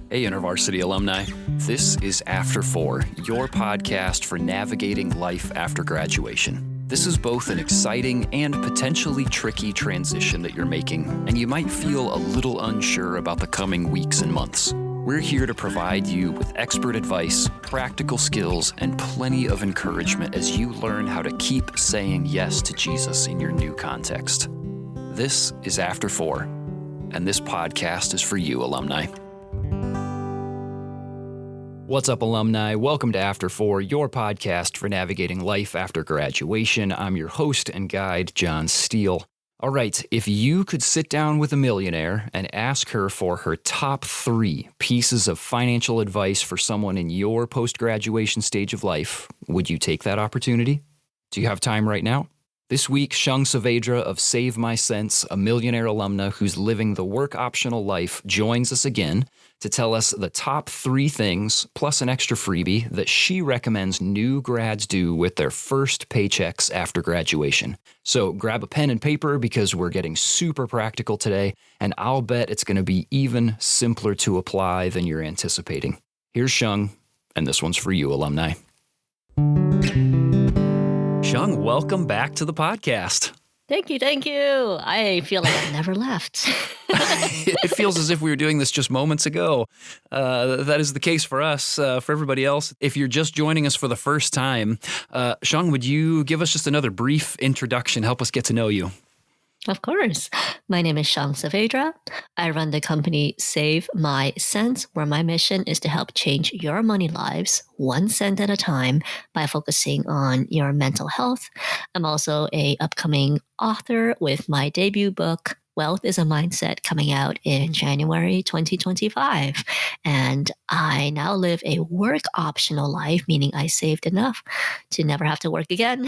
Hey, InterVarsity alumni. This is After 4, your podcast for navigating life after graduation. This is both an exciting and potentially tricky transition that you're making, and you might feel a little unsure about the coming weeks and months. We're here to provide you with expert advice, practical skills, and plenty of encouragement as you learn how to keep saying yes to Jesus in your new context. This is After 4, and this podcast is for you, alumni. What's up, alumni? Welcome to After 4, your podcast for navigating life after graduation. I'm your host and guide, John Steele. All right, if you could sit down with a millionaire and ask her for her top 3 pieces of financial advice for someone in your post-graduation stage of life, would you take that opportunity? Do you have time right now? This week, Shang Saavedra of Save My Sense, a millionaire alumna who's living the work-optional life, joins us again to tell us the top 3 things, plus an extra freebie, that she recommends new grads do with their first paychecks after graduation. So grab a pen and paper because we're getting super practical today, and I'll bet it's going to be even simpler to apply than you're anticipating. Here's Shang, and this one's for you, alumni. Shang, welcome back to the podcast. Thank you. I feel like I've never left. It feels as if we were doing this just moments ago. That is the case for us. For everybody else, if you're just joining us for the first time, Shang, would you give us just another brief introduction, help us get to know you? Of course. My name is Shang Saavedra. I run the company Save My Sense, where my mission is to help change your money lives 1 cent at a time by focusing on your mental health. I'm also an upcoming author with my debut book, Wealth is a Mindset, coming out in January 2025. And I now live a work-optional life, meaning I saved enough to never have to work again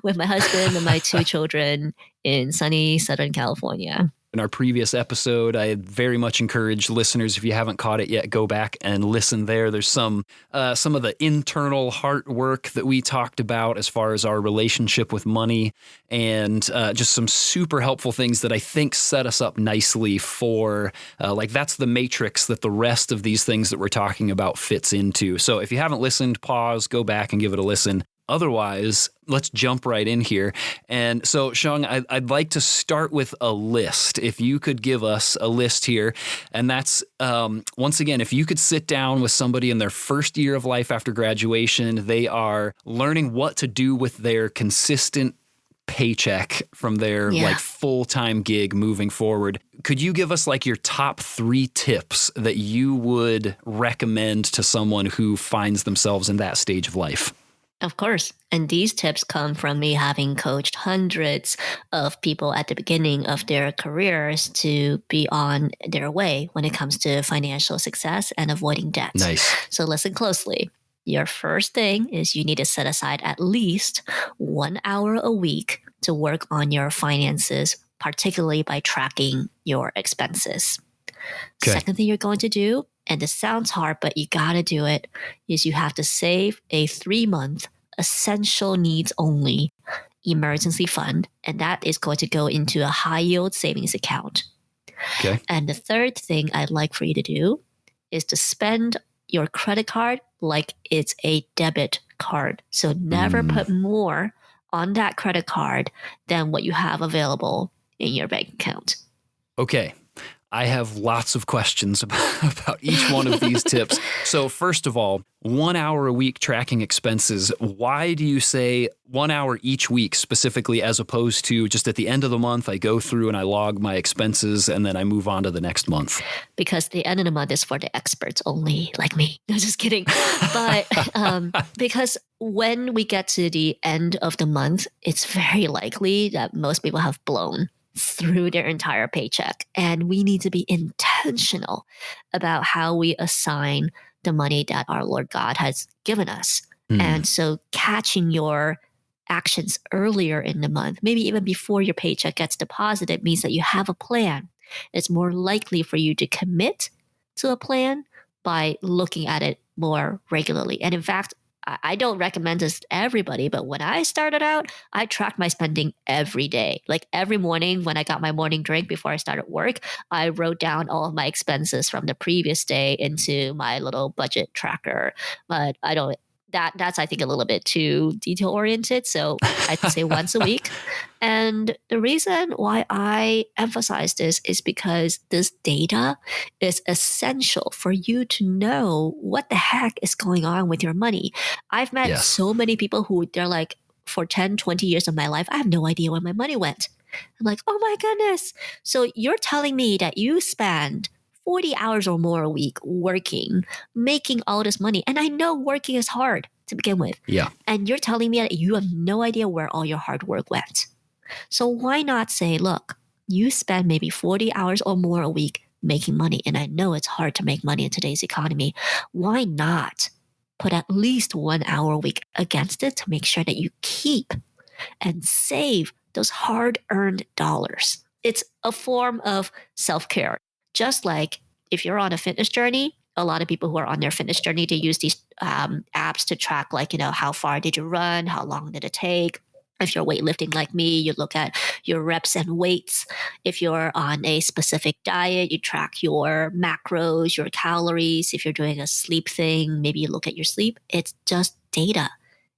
with my husband and my 2 children in sunny Southern California. In our previous episode, I very much encourage listeners, if you haven't caught it yet, go back and listen there. There's some of the internal heart work that we talked about as far as our relationship with money, and just some super helpful things that I think set us up nicely for, that's the matrix that the rest of these things that we're talking about fits into. So if you haven't listened, pause, go back and give it a listen. Otherwise, let's jump right in here. And so, Shang, I'd like to start with a list. If you could give us a list here, and that's, once again, if you could sit down with somebody in their first year of life after graduation, they are learning what to do with their consistent paycheck from their full-time gig moving forward. Could you give us your top 3 tips that you would recommend to someone who finds themselves in that stage of life? Of course. And these tips come from me having coached hundreds of people at the beginning of their careers to be on their way when it comes to financial success and avoiding debt. Nice. So listen closely. Your first thing is you need to set aside at least 1 hour a week to work on your finances, particularly by tracking your expenses. Okay. Second thing you're going to do, and this sounds hard, but you got to do it, is you have to save a 3-month essential needs only emergency fund, and that is going to go into a high yield savings account. Okay. And the third thing I'd like for you to do is to spend your credit card like it's a debit card. So never put more on that credit card than what you have available in your bank account. Okay. I have lots of questions about each one of these tips. So first of all, 1 hour a week tracking expenses. Why do you say 1 hour each week specifically, as opposed to just at the end of the month, I go through and I log my expenses and then I move on to the next month? Because the end of the month is for the experts only, like me. No, just kidding. But because when we get to the end of the month, it's very likely that most people have blown through their entire paycheck. And we need to be intentional about how we assign the money that our Lord God has given us. And so catching your actions earlier in the month, maybe even before your paycheck gets deposited, means that you have a plan. It's more likely for you to commit to a plan by looking at it more regularly. And in fact, I don't recommend this to everybody, but when I started out, I tracked my spending every day. Like every morning when I got my morning drink before I started work, I wrote down all of my expenses from the previous day into my little budget tracker. But I don't that's I think a little bit too detail oriented. So I'd say once a week. And the reason why I emphasize this is because this data is essential for you to know what the heck is going on with your money. I've met Yes. so many people who they're like, for 10, 20 years of my life, I have no idea where my money went. I'm like, oh my goodness. So you're telling me that you spend 40 hours or more a week working, making all this money. And I know working is hard to begin with. Yeah. And you're telling me that you have no idea where all your hard work went. So why not say, look, you spend maybe 40 hours or more a week making money. And I know it's hard to make money in today's economy. Why not put at least 1 hour a week against it to make sure that you keep and save those hard-earned dollars? It's a form of self-care. Just like if you're on a fitness journey, a lot of people who are on their fitness journey, they use these apps to track, like, how far did you run? How long did it take? If you're weightlifting like me, you look at your reps and weights. If you're on a specific diet, you track your macros, your calories. If you're doing a sleep thing, maybe you look at your sleep. It's just data.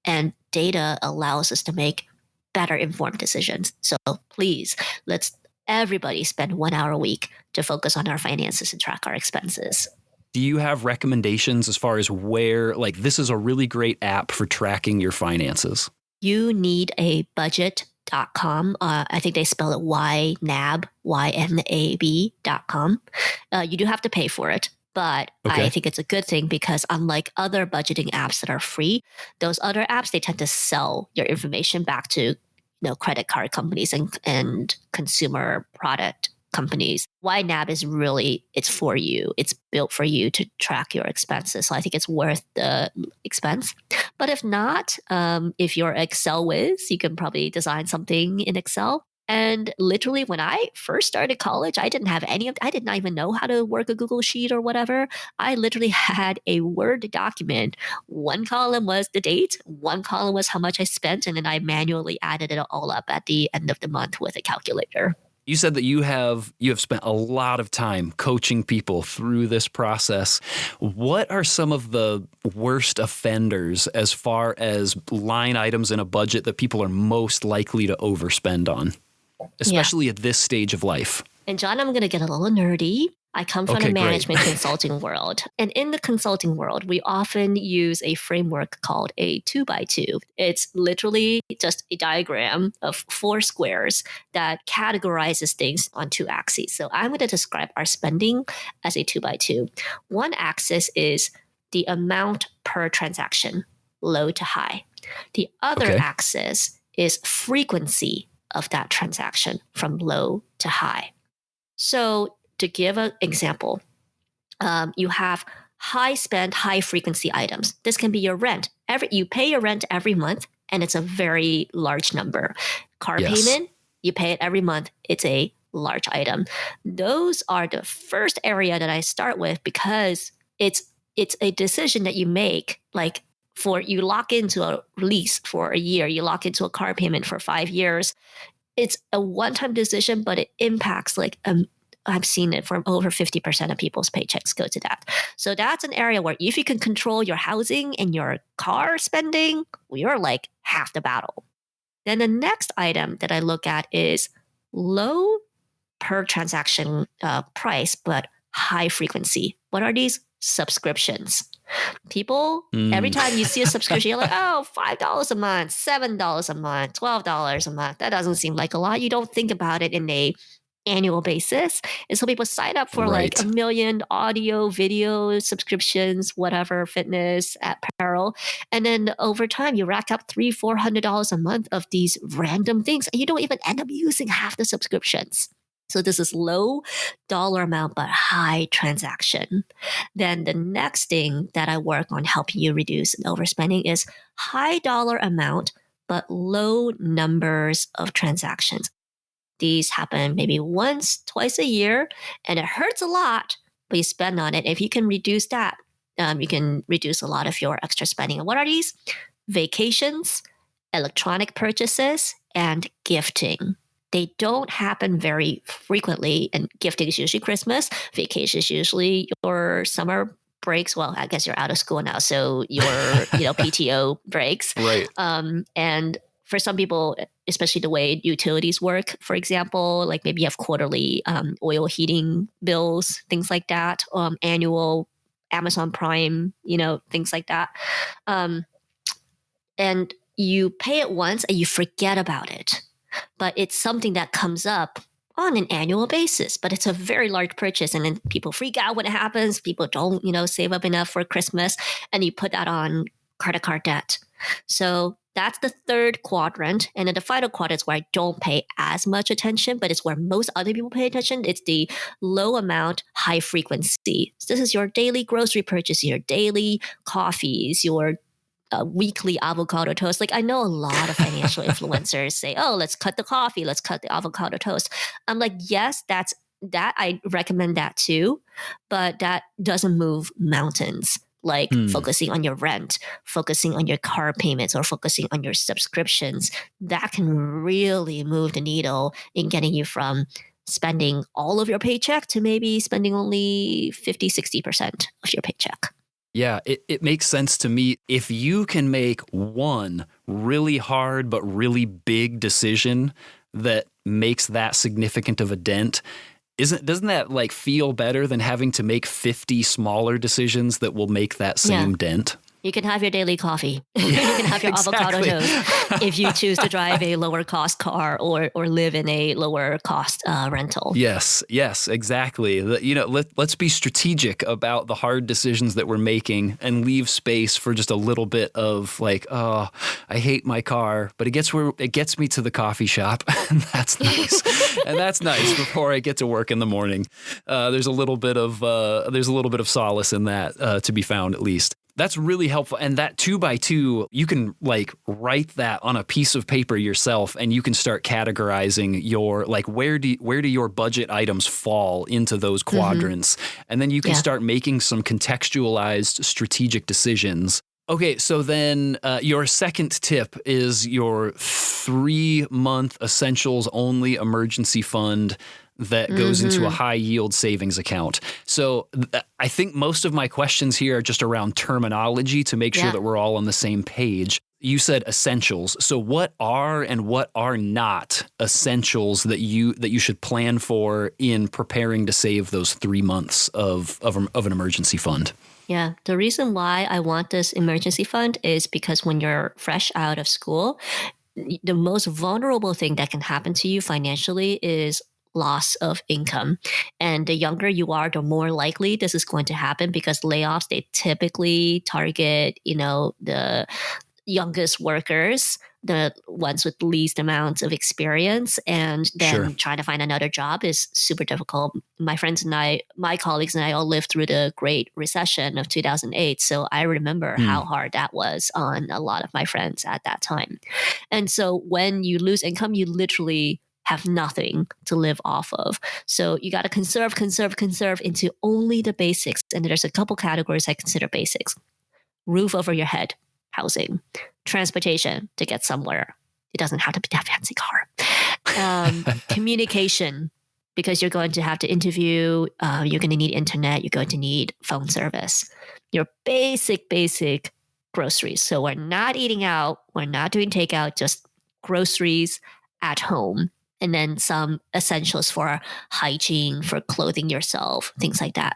And data allows us to make better informed decisions. So please, let's everybody spend 1 hour a week to focus on our finances and track our expenses. Do you have recommendations as far as where, like, this is a really great app for tracking your finances? You need a budget.com. I think they spell it YNAB, YNAB.com. You do have to pay for it, but Okay. I think it's a good thing because unlike other budgeting apps that are free, those other apps, they tend to sell your information back to credit card companies and consumer product companies. YNAB is really, it's for you. It's built for you to track your expenses. So I think it's worth the expense. But if not, if you're Excel whiz, you can probably design something in Excel. And literally, when I first started college, I didn't have I did not even know how to work a Google Sheet or whatever. I literally had a Word document. One column was the date, one column was how much I spent, and then I manually added it all up at the end of the month with a calculator. You said that you have spent a lot of time coaching people through this process. What are some of the worst offenders as far as line items in a budget that people are most likely to overspend on, especially at this stage of life? And John, I'm going to get a little nerdy. I come from Okay, the management great. consulting world. And in the consulting world, we often use a framework called a 2x2. It's literally just a diagram of 4 squares that categorizes things on 2 axes. So I'm going to describe our spending as a 2x2. One axis is the amount per transaction, low to high. The other axis is frequency of that transaction from low to high. So to give an example, you have high spend, high frequency items. This can be your rent. You pay your rent every month, and it's a very large number. Car payment, you pay it every month. It's a large item. Those are the first area that I start with because it's a decision that you make, like you lock into a lease for a year, you lock into a car payment for 5 years. It's a one-time decision, but it impacts I've seen it from over 50% of people's paychecks go to that. So that's an area where if you can control your housing and your car spending, you're like half the battle. Then the next item that I look at is low per transaction price, but high frequency. What are these? Subscriptions. People, every time you see a subscription, you're like, oh, $5 a month, $7 a month, $12 a month. That doesn't seem like a lot. You don't think about it in a annual basis. And so people sign up for like 1 million audio, video subscriptions, whatever, fitness, apparel. And then over time, you rack up $300-$400 a month of these random things. And you don't even end up using half the subscriptions. So this is low dollar amount, but high transaction. Then the next thing that I work on helping you reduce overspending is high dollar amount, but low numbers of transactions. These happen maybe once, twice a year, and it hurts a lot, but you spend on it. If you can reduce that, You can reduce a lot of your extra spending. And what are these? Vacations, electronic purchases, and gifting. They don't happen very frequently, and gifting is usually Christmas. Vacation is usually your summer breaks. Well, I guess you're out of school now, so your PTO breaks. Right. And for some people, especially the way utilities work, for example, like maybe you have quarterly oil heating bills, things like that, annual Amazon Prime, things like that. And you pay it once and you forget about it. But it's something that comes up on an annual basis, but it's a very large purchase. And then people freak out when it happens. People don't, save up enough for Christmas, and you put that on credit card debt. So that's the third quadrant. And then the final quadrant is where I don't pay as much attention, but it's where most other people pay attention. It's the low amount, high frequency. So this is your daily grocery purchase, your daily coffees, your weekly avocado toast. Like, I know a lot of financial influencers say, oh, let's cut the coffee, let's cut the avocado toast. I'm like, yes, that I recommend that too, but that doesn't move mountains. Like focusing on your rent, focusing on your car payments, or focusing on your subscriptions. That can really move the needle in getting you from spending all of your paycheck to maybe spending only 50, 60% of your paycheck. Yeah, it makes sense to me. If you can make one really hard but really big decision that makes that significant of a dent, doesn't that like feel better than having to make 50 smaller decisions that will make that same dent? You can have your daily coffee. You can have your avocado toast if you choose to drive a lower cost car or live in a lower cost rental. Yes, exactly. Let's be strategic about the hard decisions that we're making and leave space for just a little bit of like, oh, I hate my car, but it gets me to the coffee shop, and that's nice. And that's nice before I get to work in the morning. There's a little bit of solace in that to be found, at least. That's really helpful. And that 2x2, you can like write that on a piece of paper yourself, and you can start categorizing your, like, where do your budget items fall into those quadrants? And then you can start making some contextualized strategic decisions. Okay, so then your second tip is your 3-month essentials only emergency fund that goes into a high yield savings account. So I think most of my questions here are just around terminology to make sure that we're all on the same page. You said essentials. So what are and what are not essentials that you should plan for in preparing to save those 3 months of an emergency fund? Yeah, the reason why I want this emergency fund is because when you're fresh out of school, the most vulnerable thing that can happen to you financially is loss of income. And the younger you are, the more likely this is going to happen, because layoffs, they typically target, the youngest workers, the ones with least amounts of experience, and then trying to find another job is super difficult. My friends and I, my colleagues and I all lived through the Great Recession of 2008. So I remember how hard that was on a lot of my friends at that time. And so when you lose income, you literally have nothing to live off of. So you got to conserve into only the basics. And there's a couple categories I consider basics. Roof over your head, housing, transportation to get somewhere. It doesn't have to be that fancy car. Communication, because you're going to have to interview, you're going to need internet, you're going to need phone service. Your basic groceries. So we're not eating out, we're not doing takeout, just groceries at home. And then some essentials for hygiene, for clothing yourself, things like that.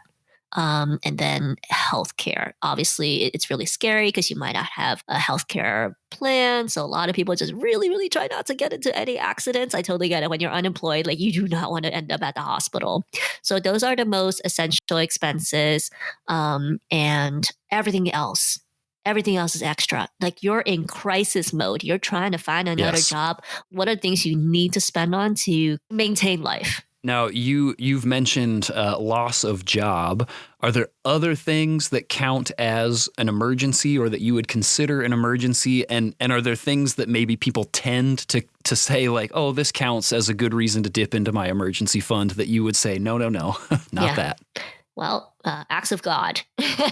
And then healthcare. Obviously, it's really scary because you might not have a healthcare plan. So a lot of people just really, really try not to get into any accidents. I totally get it. When you're unemployed, like, you do not want to end up at the hospital. So those are the most essential expenses. And everything else is extra. Like, you're in crisis mode. You're trying to find another job. What are things you need to spend on to maintain life? Now, you've mentioned loss of job. Are there other things that count as an emergency, or that you would consider an emergency? And are there things that maybe people tend to say, like, oh, this counts as a good reason to dip into my emergency fund, that you would say, no, not that? Well, acts of God,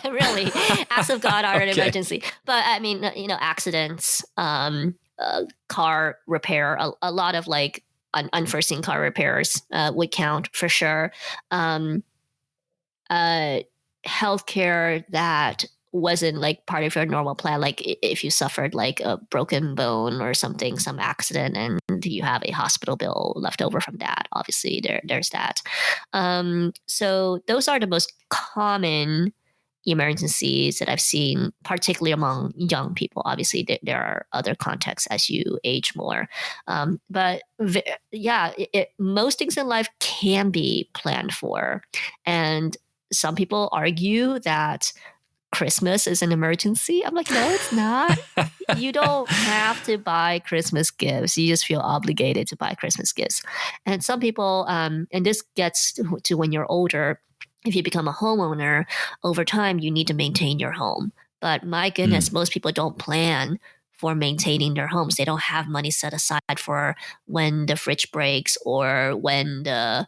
really, acts of God are an Okay. emergency. But I mean, accidents, car repair, a lot of like unforeseen car repairs would count for sure. Um, uh, Healthcare that wasn't like part of your normal plan, like if you suffered like a broken bone or something, some accident, and you have a hospital bill left over from that. Obviously, there's that. So those are the most common emergencies that I've seen, particularly among young people. Obviously, there are other contexts as you age more, but yeah, most things in life can be planned for, and some people argue that Christmas is an emergency. I'm like, no, it's not. You don't have to buy Christmas gifts. You just feel obligated to buy Christmas gifts. And some people, and this gets to when you're older, if you become a homeowner, over time, you need to maintain your home. But my goodness, most people don't plan for maintaining their homes. They don't have money set aside for when the fridge breaks or when the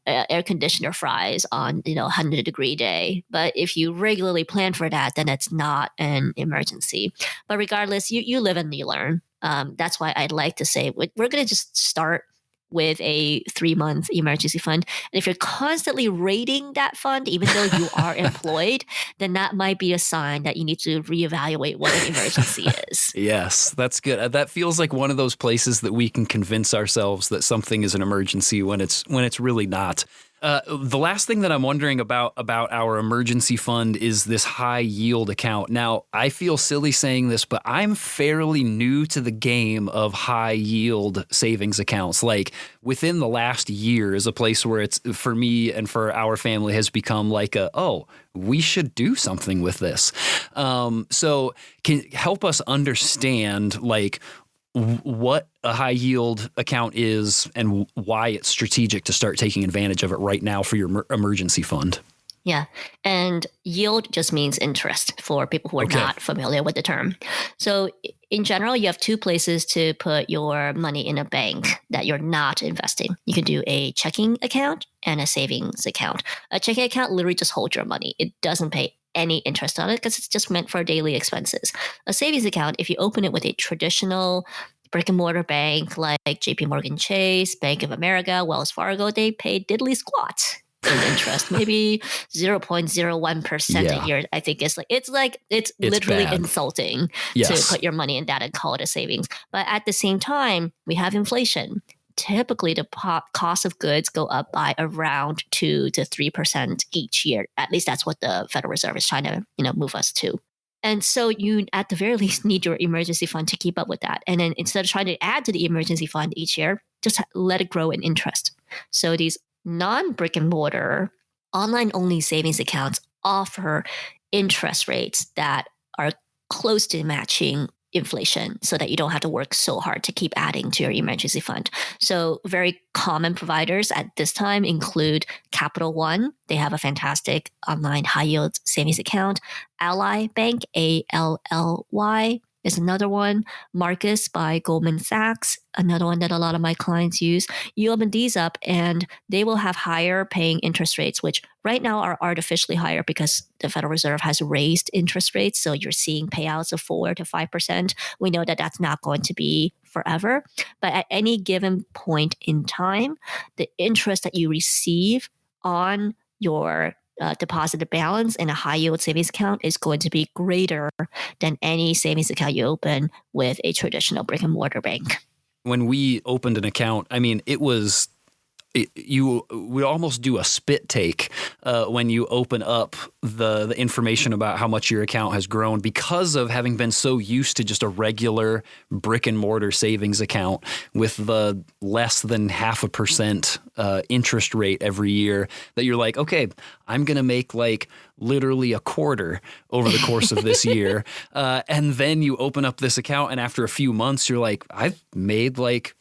air conditioner fries on 100-degree day. But if you regularly plan for that, then it's not an emergency. But regardless, you live and you learn. That's why I'd like to say we're going to just start with a 3-month emergency fund. And if you're constantly raiding that fund, even though you are employed, then that might be a sign that you need to reevaluate what an emergency is. Yes, that's good. That feels like one of those places that we can convince ourselves that something is an emergency when it's really not. The last thing that I'm wondering about our emergency fund is this high yield account. Now, I feel silly saying this, but I'm fairly new to the game of high yield savings accounts. Like within the last year is a place where it's for me and for our family has become like we should do something with this. So can help us understand like what a high yield account is and why it's strategic to start taking advantage of it right now for your emergency fund. Yeah. And yield just means interest for people who are not familiar with the term. So in general, you have two places to put your money in a bank that you're not investing. You can do a checking account and a savings account. A checking account literally just holds your money. It doesn't pay any interest on it because it's just meant for daily expenses. A savings account, if you open it with a traditional brick and mortar bank like JP Morgan Chase, Bank of America, Wells Fargo, they pay diddly squat in interest, maybe 0.01% a year. I think it's literally bad. insulting to put your money in that and call it a savings. But at the same time, we have inflation. Typically, the cost of goods go up by around 2 to 3% each year. At least that's what the Federal Reserve is trying to, move us to. And so you, at the very least, need your emergency fund to keep up with that. And then instead of trying to add to the emergency fund each year, just let it grow in interest. So these non-brick and mortar, online-only savings accounts offer interest rates that are close to matching inflation so that you don't have to work so hard to keep adding to your emergency fund. So very common providers at this time include Capital One. They have a fantastic online high yield savings account. Ally Bank, ALLY, is another one. Marcus by Goldman Sachs, another one that a lot of my clients use. You open these up and they will have higher paying interest rates, which right now are artificially higher because the Federal Reserve has raised interest rates. So you're seeing payouts of 4 to 5%. We know that that's not going to be forever. But at any given point in time, the interest that you receive on your deposited balance in a high yield savings account is going to be greater than any savings account you open with a traditional brick and mortar bank. When we opened an account, I mean, we almost do a spit take when you open up the information about how much your account has grown because of having been so used to just a regular brick and mortar savings account with the less than 0.5% interest rate every year that you're like, okay, I'm going to make like literally a quarter over the course of this year. And then you open up this account and after a few months, you're like, I've made like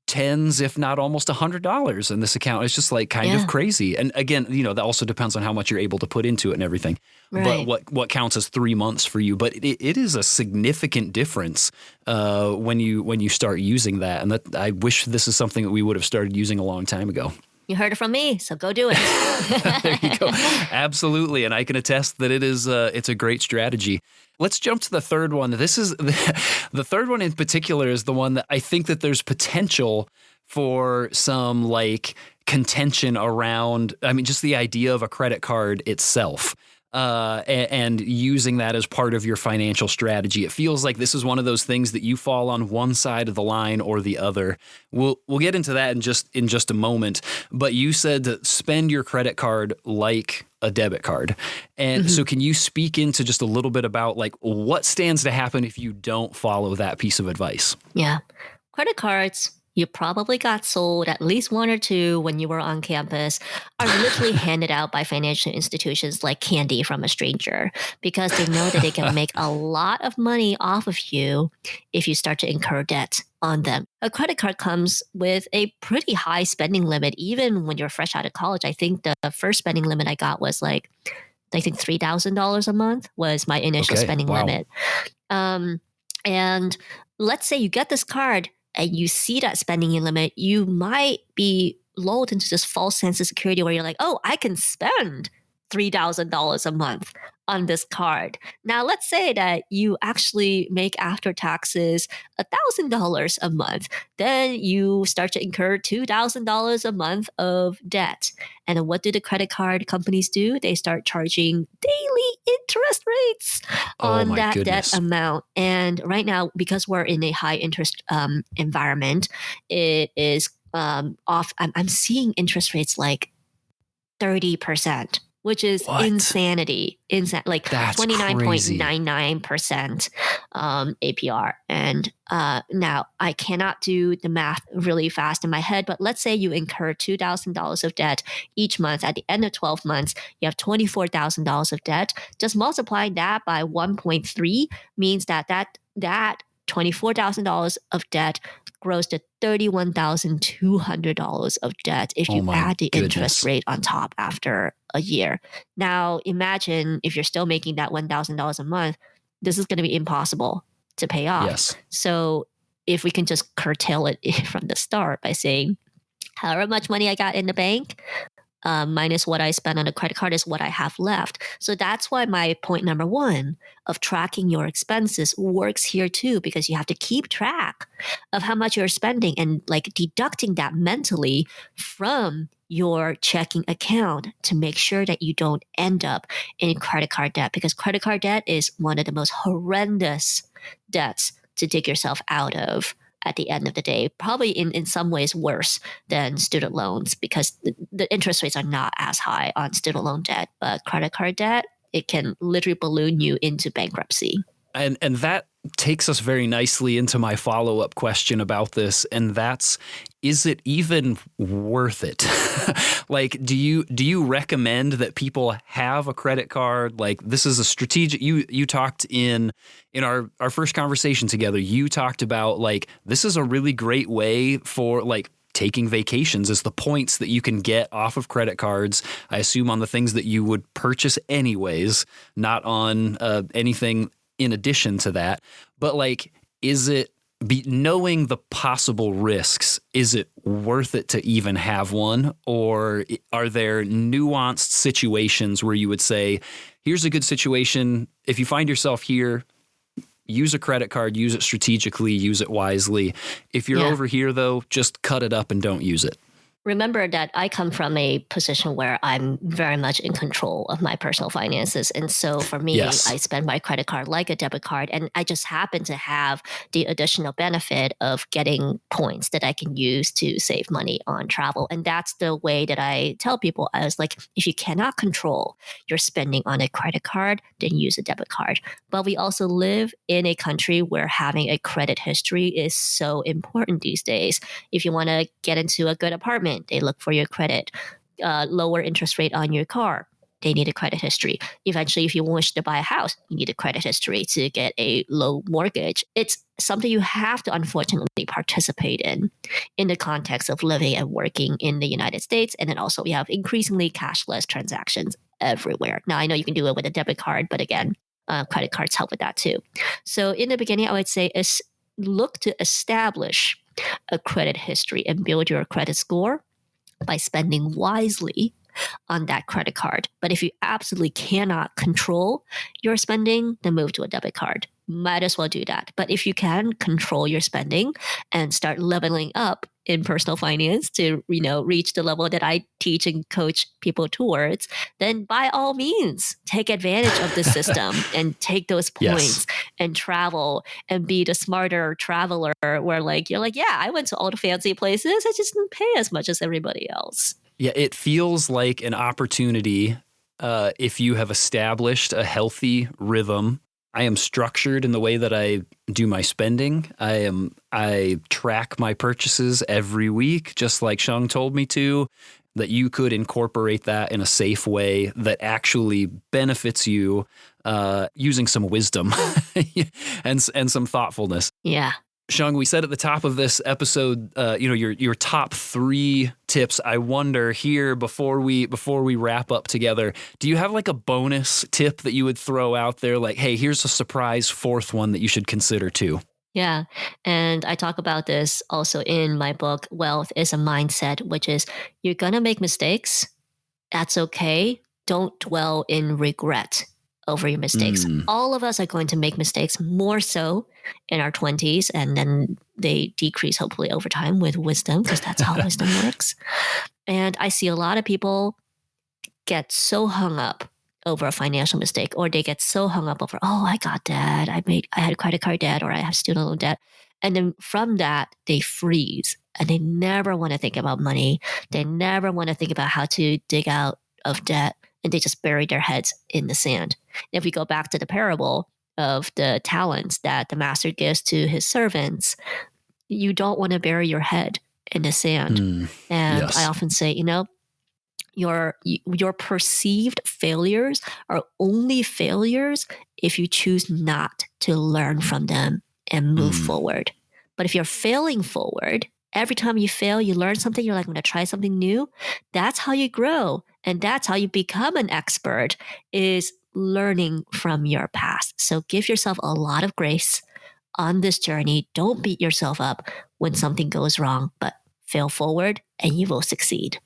tens, if not almost $100 in this account. It's just like kind of crazy. And again, that also depends on how much you're able to put into it and everything. Right. But what counts as 3 months for you? But it is a significant difference when you start using that. And that I wish this is something that we would have started using a long time ago. You heard it from me, so go do There you go. it. Absolutely. And I can attest that it's a great strategy. Let's jump to the third one. This is the third one in particular is the one that I think that there's potential for some like contention around. I mean, just the idea of a credit card itself. And using that as part of your financial strategy. It feels like this is one of those things that you fall on one side of the line or the other. We'll get into that in just a moment. But you said to spend your credit card like a debit card. And so can you speak into just a little bit about like what stands to happen if you don't follow that piece of advice? Yeah. Credit cards, you probably got sold at least one or two when you were on campus, are literally handed out by financial institutions like candy from a stranger because they know that they can make a lot of money off of you if you start to incur debt on them. A credit card comes with a pretty high spending limit, even when you're fresh out of college. I think the first spending limit I got was like, I think $3,000 a month was my initial spending limit. And let's say you get this card and you see that spending limit, you might be lulled into this false sense of security where you're like, oh, I can spend $3,000 a month on this card. Now, let's say that you actually make after taxes $1,000 a month. Then you start to incur $2,000 a month of debt. And then what do the credit card companies do? They start charging daily interest rates on that debt amount. And right now, because we're in a high interest environment, it is off. I'm seeing interest rates like 30%. Which is insanity. Like 29.99% APR. And now I cannot do the math really fast in my head, but let's say you incur $2,000 of debt each month. At the end of 12 months, you have $24,000 of debt. Just multiplying that by 1.3 means that $24,000 of debt grows to $31,200 of debt if you add the interest rate on top after a year. Now, imagine if you're still making that $1,000 a month, this is going to be impossible to pay off. Yes. So if we can just curtail it from the start by saying, however much money I got in the bank, minus what I spent on a credit card is what I have left. So that's why my point number one of tracking your expenses works here too, because you have to keep track of how much you're spending and like deducting that mentally from your checking account to make sure that you don't end up in credit card debt, because credit card debt is one of the most horrendous debts to dig yourself out of at the end of the day, probably in some ways worse than student loans because the interest rates are not as high on student loan debt. But credit card debt, it can literally balloon you into bankruptcy. And that takes us very nicely into my follow-up question about this, and that's, is it even worth it? Like, do you recommend that people have a credit card? Like, this is a strategic, you talked in our first conversation together, you talked about like, this is a really great way for like taking vacations is the points that you can get off of credit cards. I assume on the things that you would purchase anyways, not on anything in addition to that. But like, is it, knowing the possible risks, is it worth it to even have one? Or are there nuanced situations where you would say, here's a good situation. If you find yourself here, use a credit card, use it strategically, use it wisely. If you're over here though, just cut it up and don't use it. Remember that I come from a position where I'm very much in control of my personal finances. And so for me, I spend my credit card like a debit card. And I just happen to have the additional benefit of getting points that I can use to save money on travel. And that's the way that I tell people. I was like, if you cannot control your spending on a credit card, then use a debit card. But we also live in a country where having a credit history is so important these days. If you want to get into a good apartment, they look for your credit, lower interest rate on your car. They need a credit history. Eventually, if you wish to buy a house, you need a credit history to get a low mortgage. It's something you have to unfortunately participate in the context of living and working in the United States. And then also we have increasingly cashless transactions everywhere. Now, I know you can do it with a debit card, but again, credit cards help with that too. So in the beginning, I would say is look to establish a credit history and build your credit score by spending wisely on that credit card. But if you absolutely cannot control your spending, then move to a debit card. Might as well do that. But if you can control your spending and start leveling up in personal finance to, reach the level that I teach and coach people towards, then by all means, take advantage of the system and take those points and travel and be the smarter traveler where you're like, yeah, I went to all the fancy places. I just didn't pay as much as everybody else. Yeah, it feels like an opportunity if you have established a healthy rhythm. I am structured in the way that I do my spending. I track my purchases every week, just like Shang told me to, that you could incorporate that in a safe way that actually benefits you using some wisdom and some thoughtfulness. Yeah. Shang, we said at the top of this episode, your top 3 tips. I wonder here before we wrap up together, do you have a bonus tip that you would throw out there? Like, hey, here's a surprise 4th one that you should consider too. Yeah. And I talk about this also in my book, Wealth is a Mindset, which is you're going to make mistakes. That's okay. Don't dwell in regret over your mistakes. All of us are going to make mistakes, more so in our 20s, and then they decrease hopefully over time with wisdom, because that's how wisdom works. And I see a lot of people get so hung up over a financial mistake, or they get so hung up over, oh, I got debt, I had credit card debt, or I have student loan debt. And then from that, they freeze and they never want to think about money. They never want to think about how to dig out of debt, and they just bury their heads in the sand. If we go back to the parable of the talents that the master gives to his servants, you don't want to bury your head in the sand. And I often say, your perceived failures are only failures if you choose not to learn from them and move forward. But if you're failing forward, every time you fail, you learn something, you're like, I'm going to try something new. That's how you grow. And that's how you become an expert, is learning from your past. So give yourself a lot of grace on this journey. Don't beat yourself up when something goes wrong, but fail forward and you will succeed.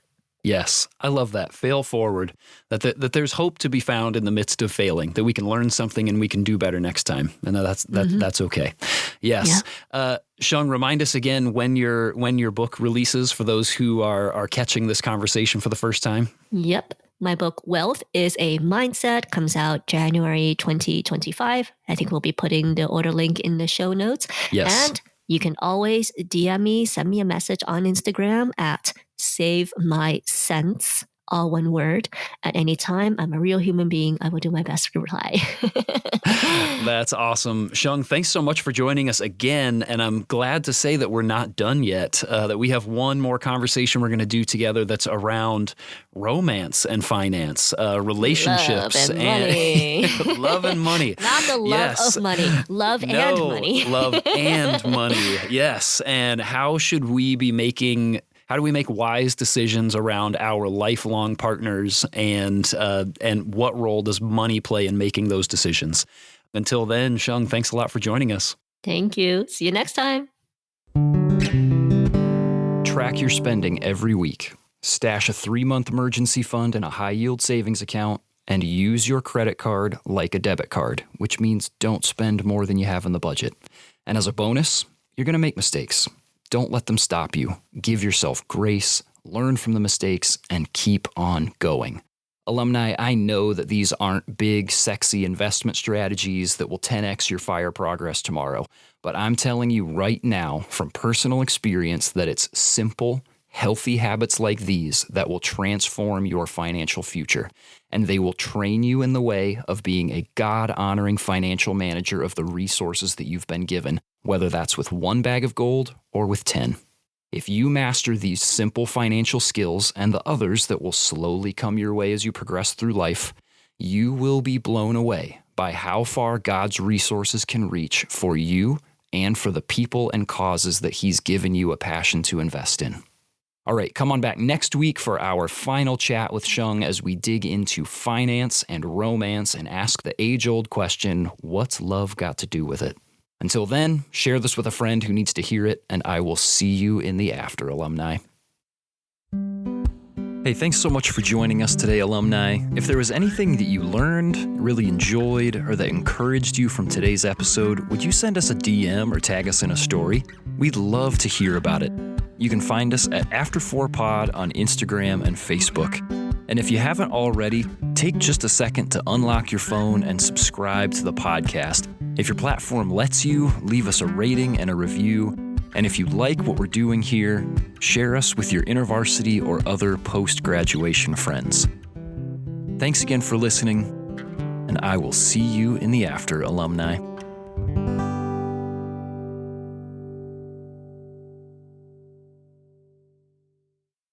Yes, I love that. Fail forward. That there's hope to be found in the midst of failing. That we can learn something and we can do better next time. And that's okay. Yes. Yeah. Shang, remind us again when your book releases for those who are catching this conversation for the first time. Yep. My book, Wealth is a Mindset, comes out January 2025. I think we'll be putting the order link in the show notes. Yes. And you can always DM me, send me a message on Instagram at Save My Sense, all one word. At any time, I'm a real human being. I will do my best to reply. That's awesome. Shang, thanks so much for joining us again. And I'm glad to say that we're not done yet, that we have one more conversation we're going to do together that's around romance and finance, relationships. Love and money. Love and money. Not the love of money. Love and money. Love and money. Yes. And how do we make wise decisions around our lifelong partners, and what role does money play in making those decisions? Until then, Shang, thanks a lot for joining us. Thank you. See you next time. Track your spending every week. Stash a 3-month emergency fund in a high-yield savings account, and use your credit card like a debit card, which means don't spend more than you have in the budget. And as a bonus, you're going to make mistakes. Don't let them stop you. Give yourself grace, learn from the mistakes, and keep on going. Alumni, I know that these aren't big, sexy investment strategies that will 10x your FIRE progress tomorrow, but I'm telling you right now from personal experience that it's simple, healthy habits like these that will transform your financial future, and they will train you in the way of being a God-honoring financial manager of the resources that you've been given, whether that's with 1 bag of gold or with 10. If you master these simple financial skills and the others that will slowly come your way as you progress through life, you will be blown away by how far God's resources can reach for you and for the people and causes that He's given you a passion to invest in. All right, come on back next week for our final chat with Shang as we dig into finance and romance and ask the age-old question, what's love got to do with it? Until then, share this with a friend who needs to hear it, and I will see you in the after, alumni. Hey, thanks so much for joining us today, alumni. If there was anything that you learned, really enjoyed, or that encouraged you from today's episode, would you send us a DM or tag us in a story? We'd love to hear about it. You can find us at After4Pod on Instagram and Facebook. And if you haven't already, take just a second to unlock your phone and subscribe to the podcast. If your platform lets you, leave us a rating and a review. And if you like what we're doing here, share us with your InterVarsity or other post-graduation friends. Thanks again for listening, and I will see you in the after, alumni.